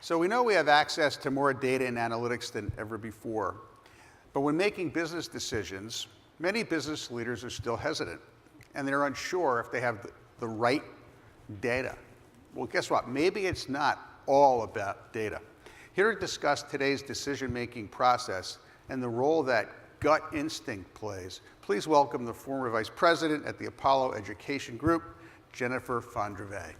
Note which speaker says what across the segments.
Speaker 1: So we know we have access to more data and analytics than ever before. But when making business decisions, many business leaders are still hesitant, and they're unsure if they have the right data. Well, guess what? Maybe it's not all about data. Here to discuss today's decision-making process and the role that gut instinct plays, please welcome the former Vice President at the Apollo Education Group, Jennifer Fondreve.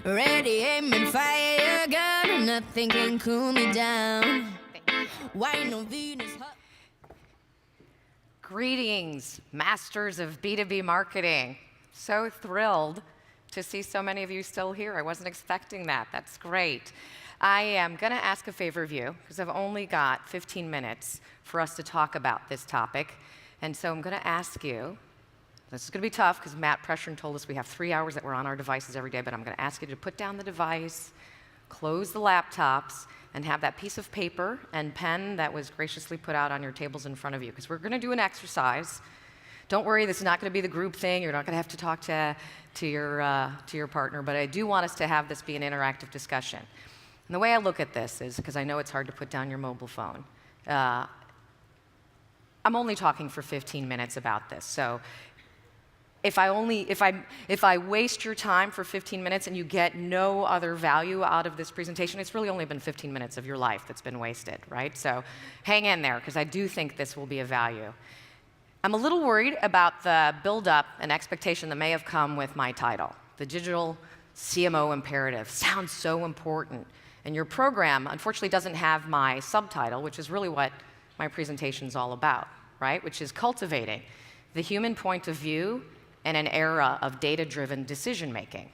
Speaker 2: Ready, aim, and fire your gun. Nothing can cool me down. Why no Venus?
Speaker 3: Greetings, Masters of B2B Marketing. So thrilled to see so many of you still here. I wasn't expecting that. That's great. I am going to ask a favor of you, because I've only got 15 minutes for us to talk about this topic. And so I'm going to ask you, this is going to be tough because Matt Pressure told us we have 3 hours that we're on our devices every day, but I'm going to ask you to put down the device, close the laptops, and have that piece of paper and pen that was graciously put out on your tables in front of you, because we're going to do an exercise. Don't worry, this is not going to be the group thing. You're not going to have to talk to your partner, but I do want us to have this be an interactive discussion. And the way I look at this is, because I know it's hard to put down your mobile phone, I'm only talking for 15 minutes about this. So if I waste your time for 15 minutes and you get no other value out of this presentation, it's really only been 15 minutes of your life that's been wasted, right? So hang in there, because I do think this will be of value. I'm a little worried about the build-up and expectation that may have come with my title. The Digital CMO Imperative sounds so important. And your program, unfortunately, doesn't have my subtitle, which is really what my presentation is all about, right? Which is cultivating the human point of view in an era of data-driven decision-making.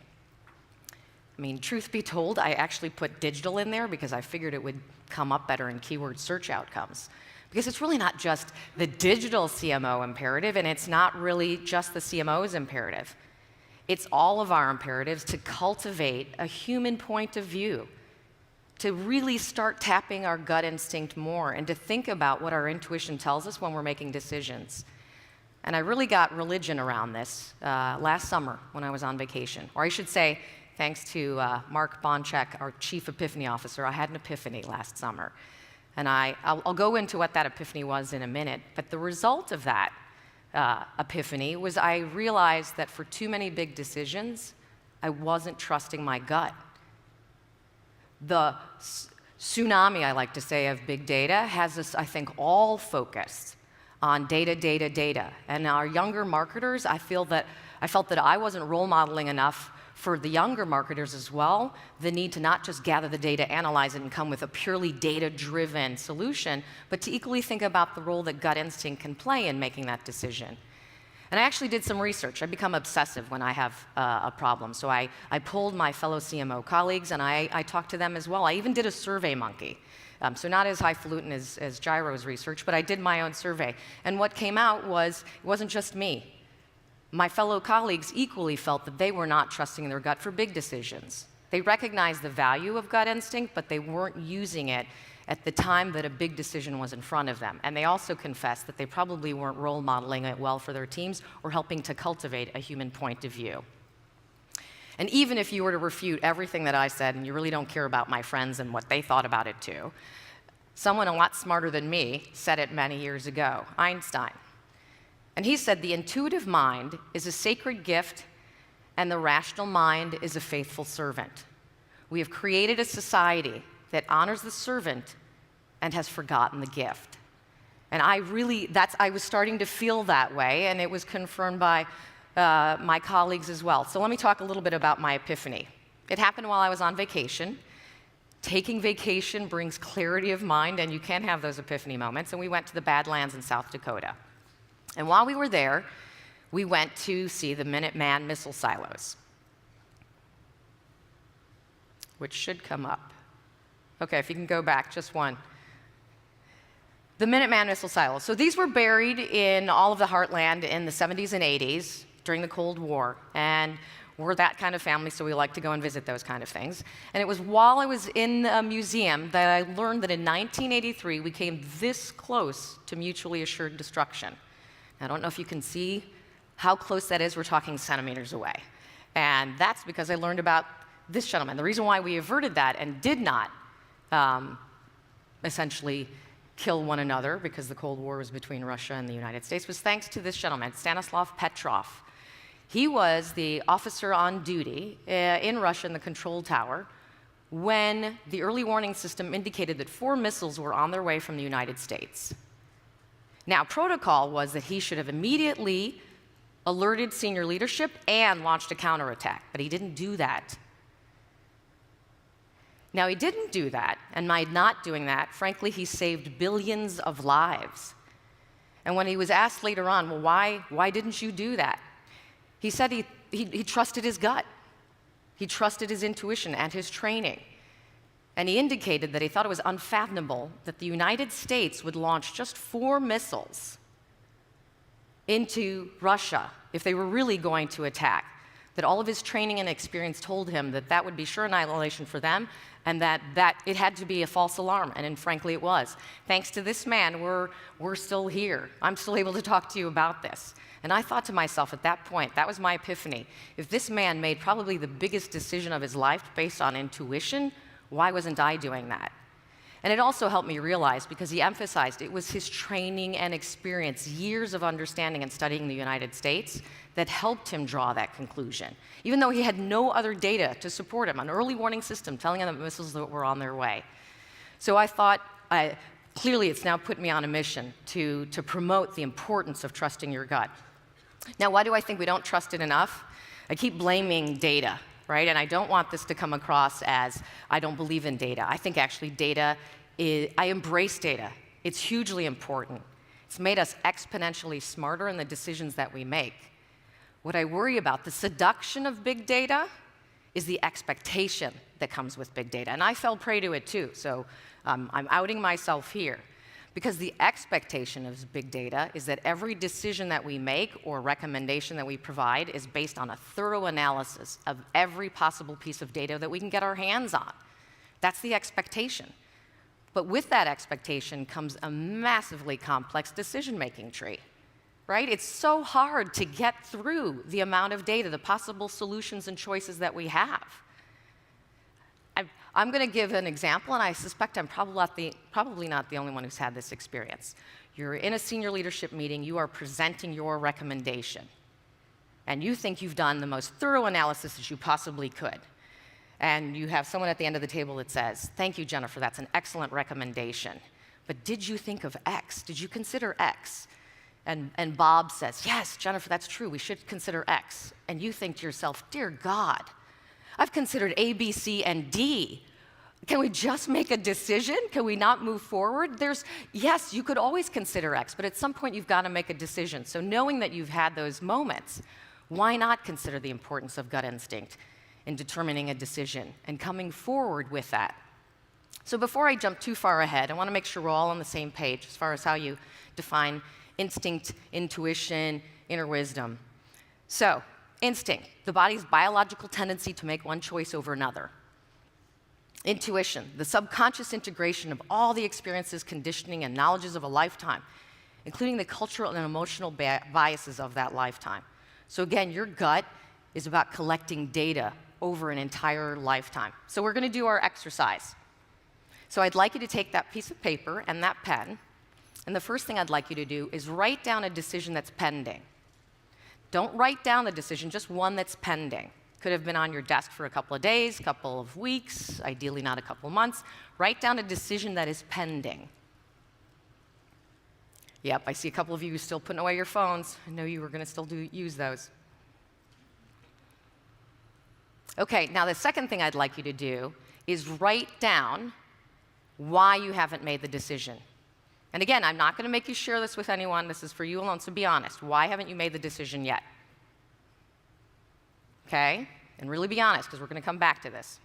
Speaker 3: I mean, truth be told, I actually put digital in there because I figured it would come up better in keyword search outcomes. Because it's really not just the digital CMO imperative, and it's not really just the CMO's imperative. It's all of our imperatives to cultivate a human point of view, to really start tapping our gut instinct more, and to think about what our intuition tells us when we're making decisions. And I really got religion around this last summer when I was on vacation. Or I should say, thanks to Mark Bonchek, our Chief Epiphany Officer, I had an epiphany last summer. And I'll go into what that epiphany was in a minute. But the result of that epiphany was I realized that for too many big decisions, I wasn't trusting my gut. The tsunami, I like to say, of big data has us, I think, all focused on data, data, data. And our younger marketers, I felt that I wasn't role modeling enough for the younger marketers as well, the need to not just gather the data, analyze it, and come with a purely data-driven solution, but to equally think about the role that gut instinct can play in making that decision. And I actually did some research. I become obsessive when I have a problem. So I pulled my fellow CMO colleagues, and I talked to them as well. I even did a survey monkey. So not as highfalutin as Gyro's research, but I did my own survey. And what came out was, it wasn't just me. My fellow colleagues equally felt that they were not trusting their gut for big decisions. They recognized the value of gut instinct, but they weren't using it at the time that a big decision was in front of them. And they also confessed that they probably weren't role modeling it well for their teams or helping to cultivate a human point of view. And even if you were to refute everything that I said, and you really don't care about my friends and what they thought about it too, someone a lot smarter than me said it many years ago, Einstein. And he said, the intuitive mind is a sacred gift, and the rational mind is a faithful servant. We have created a society that honors the servant and has forgotten the gift. And I was starting to feel that way, and it was confirmed by my colleagues as well. So let me talk a little bit about my epiphany. It happened while I was on vacation. Taking vacation brings clarity of mind, and you can have those epiphany moments. And we went to the Badlands in South Dakota. And while we were there, we went to see the Minuteman missile silos, which should come up. Okay, if you can go back, just one. The Minuteman missile silos. So these were buried in all of the heartland in the 70s and 80s during the Cold War. And we're that kind of family, so we like to go and visit those kind of things. And it was while I was in a museum that I learned that in 1983, we came this close to mutually assured destruction. I don't know if you can see how close that is. We're talking centimeters away. And that's because I learned about this gentleman. The reason why we averted that and did not essentially kill one another, because the Cold War was between Russia and the United States, was thanks to this gentleman, Stanislav Petrov. He was the officer on duty in Russia in the control tower when the early warning system indicated that 4 missiles were on their way from the United States. Now, protocol was that he should have immediately alerted senior leadership and launched a counterattack, but he didn't do that. Now, he didn't do that, and by not doing that, frankly, he saved billions of lives. And when he was asked later on, well, why didn't you do that? He said he trusted his gut. He trusted his intuition and his training. And he indicated that he thought it was unfathomable that the United States would launch just 4 missiles into Russia if they were really going to attack. That all of his training and experience told him that that would be sure annihilation for them, and that it had to be a false alarm, and frankly it was. Thanks to this man, we're still here. I'm still able to talk to you about this. And I thought to myself at that point, that was my epiphany, if this man made probably the biggest decision of his life based on intuition, why wasn't I doing that? And it also helped me realize, because he emphasized it was his training and experience, years of understanding and studying the United States, that helped him draw that conclusion, even though he had no other data to support him, an early warning system telling him that missiles were on their way. So I thought, clearly it's now put me on a mission to promote the importance of trusting your gut. Now, why do I think we don't trust it enough? I keep blaming data, right? And I don't want this to come across as I don't believe in data. I think actually I embrace data. It's hugely important. It's made us exponentially smarter in the decisions that we make. What I worry about, the seduction of big data, is the expectation that comes with big data. And I fell prey to it too, so I'm outing myself here. Because the expectation of big data is that every decision that we make or recommendation that we provide is based on a thorough analysis of every possible piece of data that we can get our hands on. That's the expectation. But with that expectation comes a massively complex decision-making tree, right? It's so hard to get through the amount of data, the possible solutions and choices that we have. I'm going to give an example, and I suspect I'm probably not the only one who's had this experience. You're in a senior leadership meeting, you are presenting your recommendation, and you think you've done the most thorough analysis that you possibly could. And you have someone at the end of the table that says, "Thank you, Jennifer, that's an excellent recommendation. But did you think of X? Did you consider X?" And Bob says, "Yes, Jennifer, that's true, we should consider X." And you think to yourself, "Dear God, I've considered A, B, C, and D. Can we just make a decision? Can we not move forward?" Yes, you could always consider X, but at some point you've got to make a decision. So knowing that you've had those moments, why not consider the importance of gut instinct in determining a decision and coming forward with that? So before I jump too far ahead, I want to make sure we're all on the same page as far as how you define instinct, intuition, inner wisdom. So, instinct, the body's biological tendency to make one choice over another. Intuition, the subconscious integration of all the experiences, conditioning, and knowledges of a lifetime, including the cultural and emotional biases of that lifetime. So again, your gut is about collecting data over an entire lifetime. So we're going to do our exercise. So I'd like you to take that piece of paper and that pen, and the first thing I'd like you to do is write down a decision that's pending. Don't write down the decision, just one that's pending. Could have been on your desk for a couple of days, a couple of weeks, ideally not a couple of months. Write down a decision that is pending. Yep, I see a couple of you still putting away your phones. I know you were going to still use those. Okay, now the second thing I'd like you to do is write down why you haven't made the decision. And again, I'm not going to make you share this with anyone. This is for you alone, so be honest. Why haven't you made the decision yet? Okay? And really be honest, because we're going to come back to this.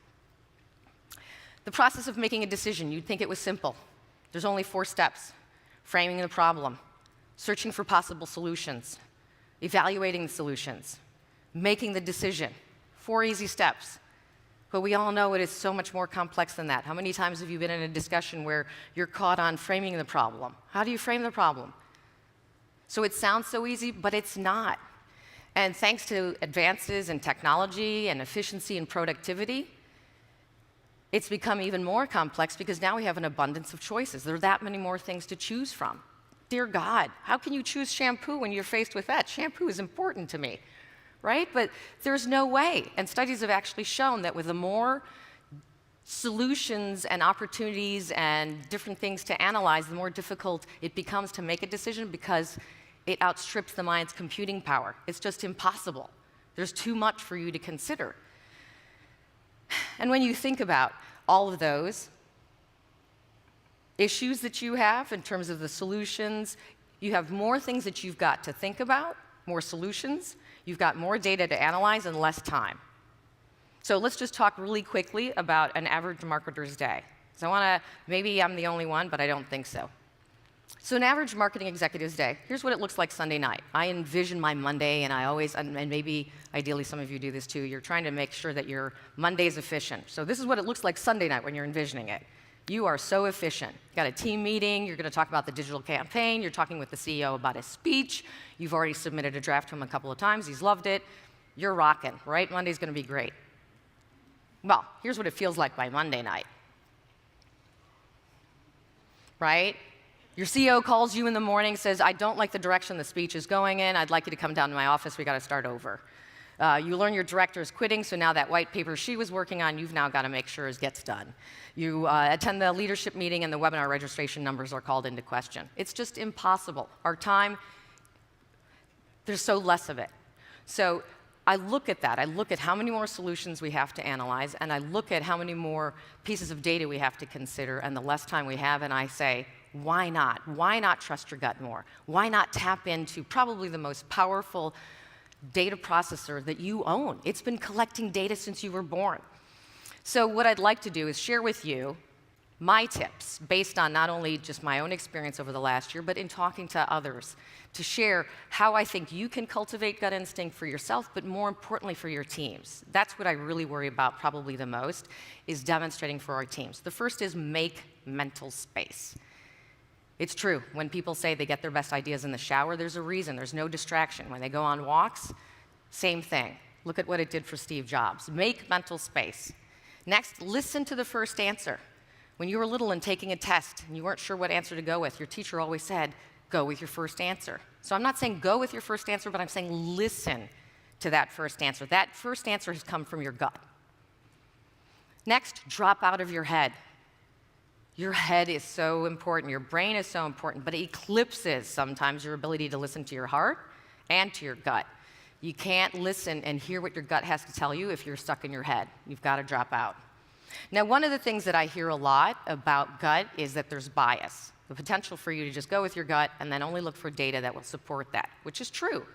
Speaker 3: The process of making a decision, you'd think it was simple. There's only 4 steps. Framing the problem, searching for possible solutions, evaluating the solutions, making the decision. 4 easy steps. But we all know it is so much more complex than that. How many times have you been in a discussion where you're caught on framing the problem? How do you frame the problem? So it sounds so easy, but it's not. And thanks to advances in technology and efficiency and productivity, it's become even more complex because now we have an abundance of choices. There are that many more things to choose from. Dear God, how can you choose shampoo when you're faced with that? Shampoo is important to me, right? But there's no way. And studies have actually shown that with the more solutions and opportunities and different things to analyze, the more difficult it becomes to make a decision because it outstrips the mind's computing power. It's just impossible. There's too much for you to consider. And when you think about all of those issues that you have in terms of the solutions, you have more things that you've got to think about, more solutions, you've got more data to analyze, and less time. So let's just talk really quickly about an average marketer's day. So maybe I'm the only one, but I don't think so. So an average marketing executive's day, here's what it looks like Sunday night. I envision my Monday, and maybe ideally some of you do this too, you're trying to make sure that your Monday is efficient. So this is what it looks like Sunday night when you're envisioning it. You are so efficient. You got a team meeting, you're going to talk about the digital campaign, you're talking with the CEO about his speech, you've already submitted a draft to him a couple of times, he's loved it, you're rocking, right? Monday's going to be great. Well, here's what it feels like by Monday night, right? Your CEO calls you in the morning, says, I don't like the direction the speech is going in. I'd like you to come down to my office. We got to start over. You learn your director is quitting, so now that white paper she was working on, you've now got to make sure it gets done. You attend the leadership meeting, and the webinar registration numbers are called into question. It's just impossible. Our time, there's so less of it. So I look at that. I look at how many more solutions we have to analyze, and I look at how many more pieces of data we have to consider, and the less time we have, and I say, why not? Why not trust your gut more? Why not tap into probably the most powerful data processor that you own? It's been collecting data since you were born. So what I'd like to do is share with you my tips based on not only just my own experience over the last year, but in talking to others, to share how I think you can cultivate gut instinct for yourself, but more importantly for your teams. That's what I really worry about probably the most, is demonstrating for our teams. The first is make mental space. It's true. When people say they get their best ideas in the shower, there's a reason. There's no distraction. When they go on walks, same thing. Look at what it did for Steve Jobs. Make mental space. Next, listen to the first answer. When you were little and taking a test and you weren't sure what answer to go with, your teacher always said, go with your first answer. So I'm not saying go with your first answer, but I'm saying listen to that first answer. That first answer has come from your gut. Next, drop out of your head. Your head is so important, your brain is so important, but it eclipses sometimes your ability to listen to your heart and to your gut. You can't listen and hear what your gut has to tell you if you're stuck in your head. You've got to drop out. Now, one of the things that I hear a lot about gut is that there's bias, the potential for you to just go with your gut and then only look for data that will support that, which is true.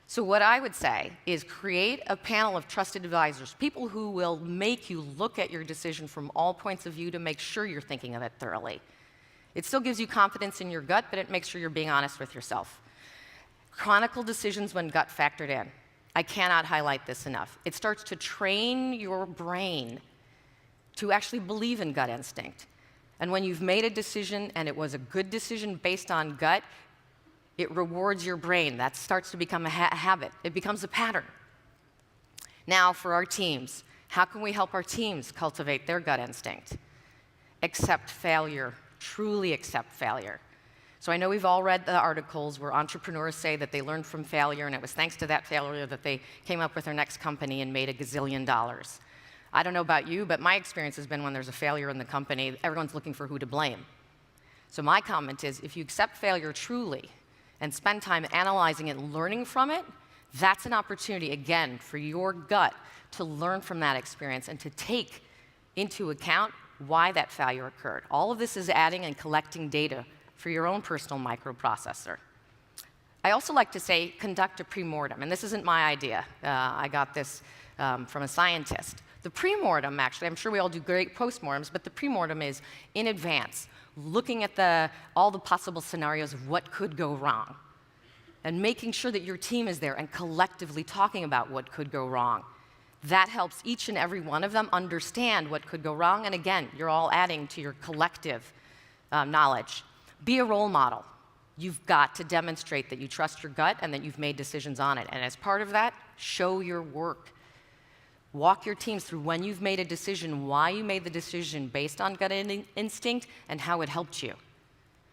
Speaker 3: So what I would say is create a panel of trusted advisors, people who will make you look at your decision from all points of view to make sure you're thinking of it thoroughly. It still gives you confidence in your gut, but it makes sure you're being honest with yourself. Chronicle decisions when gut factored in. I cannot highlight this enough. It starts to train your brain to actually believe in gut instinct. And when you've made a decision and it was a good decision based on gut, it rewards your brain. That starts to become a habit. It becomes a pattern. Now, for our teams, how can we help our teams cultivate their gut instinct? Accept failure. Truly accept failure. So I know we've all read the articles where entrepreneurs say that they learned from failure, and it was thanks to that failure that they came up with their next company and made $1 gazillion. I don't know about you, but my experience has been when there's a failure in the company, everyone's looking for who to blame. So my comment is, if you accept failure truly, and spend time analyzing it and learning from it, that's an opportunity, again, for your gut to learn from that experience and to take into account why that failure occurred. All of this is adding and collecting data for your own personal microprocessor. I also like to say, conduct a pre-mortem, and this isn't my idea. I got this from a scientist. The pre-mortem, actually, I'm sure we all do great post-mortems, but the pre-mortem is in advance, looking at all the possible scenarios of what could go wrong, and making sure that your team is there and collectively talking about what could go wrong. That helps each and every one of them understand what could go wrong, and again, you're all adding to your collective knowledge. Be a role model. you've got to demonstrate that you trust your gut and that you've made decisions on it. And as part of that, show your work. Walk your teams through when you've made a decision, why you made the decision based on gut instinct, and how it helped you.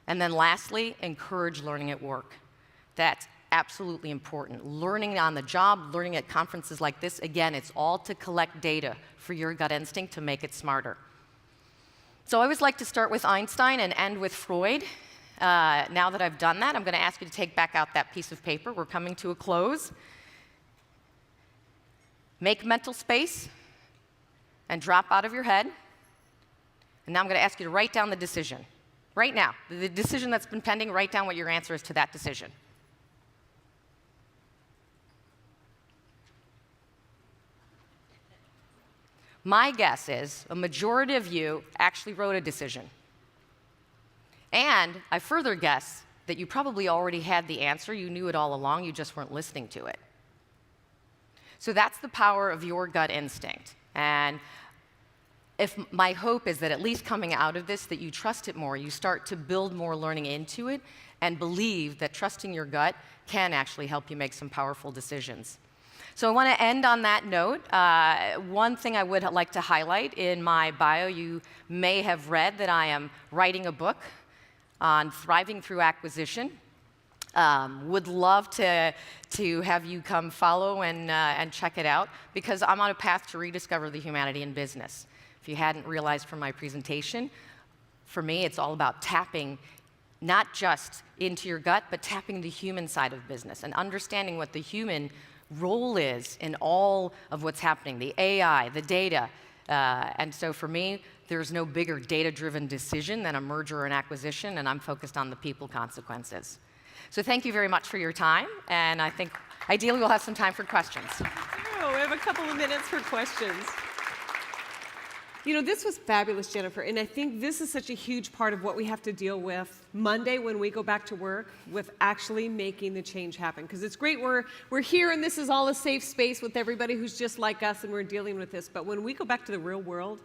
Speaker 3: And then lastly, encourage learning at work. That's absolutely important. Learning on the job, learning at conferences like this, again, it's all to collect data for your gut instinct to make it smarter. So I always like to start with Einstein and end with Freud. Now that I've done that, I'm going to ask you to take back out that piece of paper. We're coming to a close. Make mental space and drop out of your head. And now I'm going to ask you to write down the decision. Right now, the decision that's been pending, write down what your answer is to that decision. My guess is a majority of you actually wrote a decision. And I further guess that you probably already had the answer. You knew it all along. You just weren't listening to it. So that's the power of your gut instinct. And if my hope is that at least coming out of this, that you trust it more, you start to build more learning into it and believe that trusting your gut can actually help you make some powerful decisions. So I want to end on that note. One thing I would like to highlight in my bio, you may have read that I am writing a book on thriving through acquisition. Would love to have you come follow and check it out, because I'm on a path to rediscover the humanity in business. If you hadn't realized from my presentation, for me, it's all about tapping not just into your gut, but tapping the human side of business and understanding what the human role is in all of what's happening, the AI, the data. And so for me, there's no bigger data-driven decision than a merger or an acquisition, and I'm focused on the people consequences. So thank you very much for your time, and I think ideally we'll have some time for questions.
Speaker 4: Oh, we have a couple of minutes for questions. You know, this was fabulous, Jennifer, and I think this is such a huge part of what we have to deal with Monday when we go back to work, with actually making the change happen. Because it's great we're here and this is all a safe space with everybody who's just like us and we're dealing with this, but when we go back to the real world,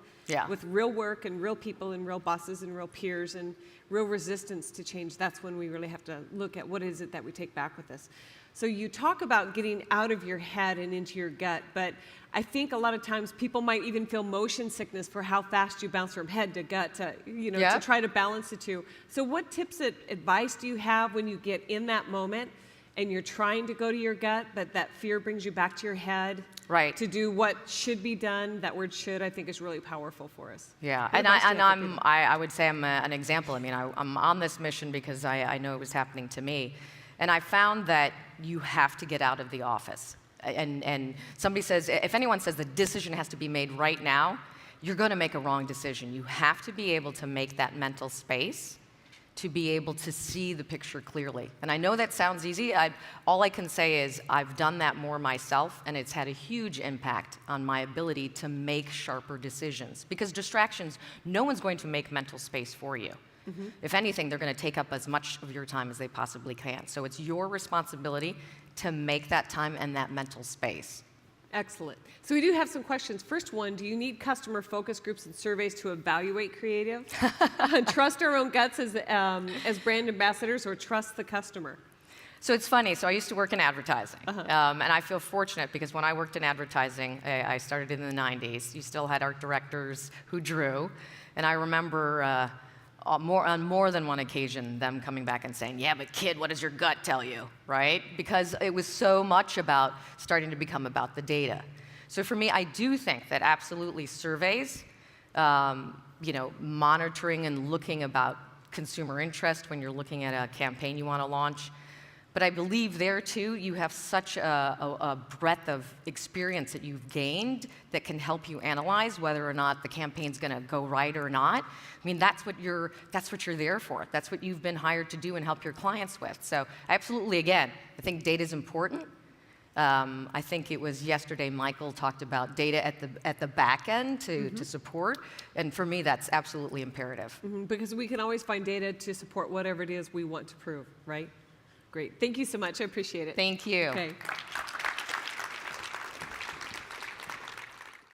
Speaker 4: with real work and real people and real bosses and real peers and real resistance to change, that's when we really have to look at what is it that we take back with us. So you talk about getting out of your head and into your gut, but I think a lot of times people might even feel motion sickness for how fast you bounce from head to gut to, to try to balance the two. So what tips and advice do you have when you get in that moment and you're trying to go to your gut, but that fear brings you back to your head?
Speaker 3: Right.
Speaker 4: To do what should be done. That word "should" I think is really powerful for us.
Speaker 3: Yeah, I would say I'm an example. I mean, I'm on this mission because I know it was happening to me. And I found that you have to get out of the office. And somebody says, if anyone says the decision has to be made right now, you're going to make a wrong decision. You have to be able to make that mental space to be able to see the picture clearly. And I know that sounds easy. All I can say is I've done that more myself, and it's had a huge impact on my ability to make sharper decisions. Because distractions, no one's going to make mental space for you. Mm-hmm. If anything, they're going to take up as much of your time as they possibly can. So it's your responsibility to make that time and that mental space.
Speaker 4: Excellent. So we do have some questions. First one, do you need customer focus groups and surveys to evaluate creative? Trust our own guts as brand ambassadors, or trust the customer?
Speaker 3: So it's funny. So I used to work in advertising, and I feel fortunate because when I worked in advertising, I started in the 90s. You still had art directors who drew, and I remember on more than one occasion them coming back and saying, "Yeah, but kid, what does your gut tell you?" Right? Because it was so much about starting to become about the data. So for me, I do think that absolutely surveys, monitoring and looking about consumer interest when you're looking at a campaign you want to launch. But I believe there, too, you have such a breadth of experience that you've gained that can help you analyze whether or not the campaign's going to go right or not. I mean, that's what you're there for. That's what you've been hired to do and help your clients with. So absolutely, again, I think data is important. I think it was yesterday Michael talked about data at the back end to support. And for me, that's absolutely imperative.
Speaker 4: Because we can always find data to support whatever it is we want to prove, right? Great. Thank you so much. I appreciate it.
Speaker 3: Thank you.
Speaker 4: Okay.